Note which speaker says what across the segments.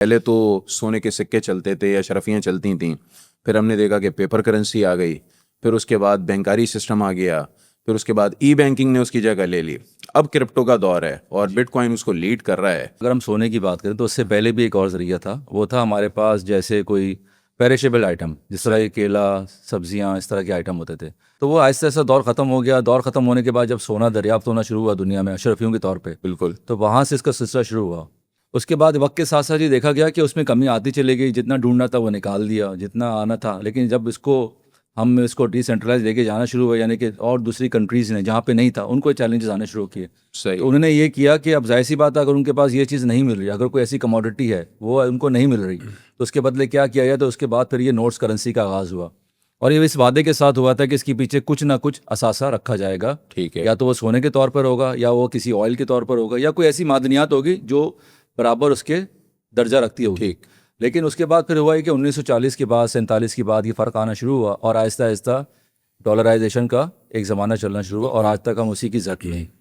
Speaker 1: पहले तो सोने के सिक्के चलते थे या शरफियाँ चलती थीं, फिर हमने देखा कि पेपर करेंसी आ गई, फिर उसके बाद बैंकारी सिस्टम आ गया, फिर उसके बाद ई बैंकिंग ने उसकी जगह ले ली। अब क्रिप्टो का दौर है और बिटकॉइन उसको लीड कर रहा है।
Speaker 2: अगर हम सोने की बात करें तो उससे पहले भी एक और ज़रिया था, वो था हमारे पास जैसे कोई पेरिशेबल आइटम, जिस तरह के केला, सब्जियां, इस तरह के आइटम होते थे। तो वो आहिस्ता आहिस्ता दौर ख़त्म हो गया। दौर ख़त्म होने के बाद जब सोना दरियाफ्त होना शुरू हुआ दुनिया में अशरफियों के तौर पे,
Speaker 1: बिल्कुल।
Speaker 2: तो वहाँ से इसका सिलसिला शुरू हुआ। उसके बाद वक्त के साथ साथ ये देखा गया कि उसमें कमी आती चली गई, जितना ढूंढना था वो निकाल दिया, जितना आना था। लेकिन जब हम इसको डिसेंट्रलाइज लेके जाना शुरू हुआ, यानी कि और दूसरी कंट्रीज़ ने जहाँ पे नहीं था उनको चैलेंजेस आने शुरू किए।
Speaker 1: सही।
Speaker 2: तो उन्होंने ये किया कि अब जाहिर सी बात है, अगर उनके पास ये चीज़ नहीं मिल रही, अगर कोई ऐसी कमोडिटी है वो उनको नहीं मिल रही, तो उसके बदले क्या किया जाए। तो उसके बाद फिर ये नोट्स करेंसी का आगाज़ हुआ, और ये इस वादे के साथ हुआ था कि इसके पीछे कुछ ना कुछ असासा रखा जाएगा।
Speaker 1: ठीक है।
Speaker 2: या तो वो सोने के तौर पर होगा, या वो किसी ऑयल के तौर पर होगा, या कोई ऐसी मादनियात होगी जो बराबर उसके दर्जा रखती होगी।
Speaker 1: ठीक।
Speaker 2: लेकिन उसके बाद फिर हुआ है कि 1940 के बाद, 47 के बाद ये फ़र्क आना शुरू हुआ, और आहिस्ता आहिस्ता डॉलराइजेशन का एक ज़माना चलना शुरू हुआ, और आज तक हम उसी की जद में हैं।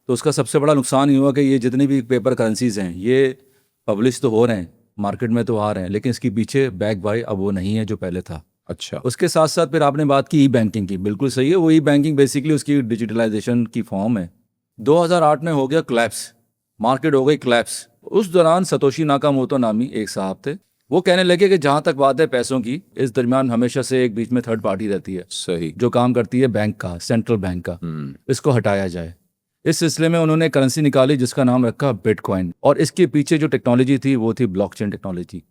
Speaker 2: तो उसका सबसे बड़ा नुकसान ये हुआ कि ये जितनी भी पेपर करेंसीज हैं ये पब्लिश तो हो रहे हैं, मार्केट में तो आ रहे हैं, लेकिन इसके पीछे बैक बाय अब वो नहीं है जो पहले था।
Speaker 1: अच्छा।
Speaker 2: उसके साथ साथ फिर आपने बात की ई बैंकिंग की, बिल्कुल सही है। वो ई बैंकिंग बेसिकली उसकी डिजिटलाइजेशन की फॉर्म है। 2008 में हो गया क्लैप्स, मार्केट हो गई क्लैप्स। उस दौरान सतोशी नाकामोटो नामी एक साहब थे, वो कहने लगे कि जहाँ तक बात है पैसों की, इस दरमियान हमेशा से एक बीच में थर्ड पार्टी रहती है
Speaker 1: सही।
Speaker 2: जो काम करती है बैंक का, सेंट्रल बैंक का। इसको हटाया जाए। इस सिलसिले में उन्होंने करेंसी निकाली जिसका नाम रखा बिटकॉइन, और इसके पीछे जो टेक्नोलॉजी थी वो थी ब्लॉकचेन टेक्नोलॉजी।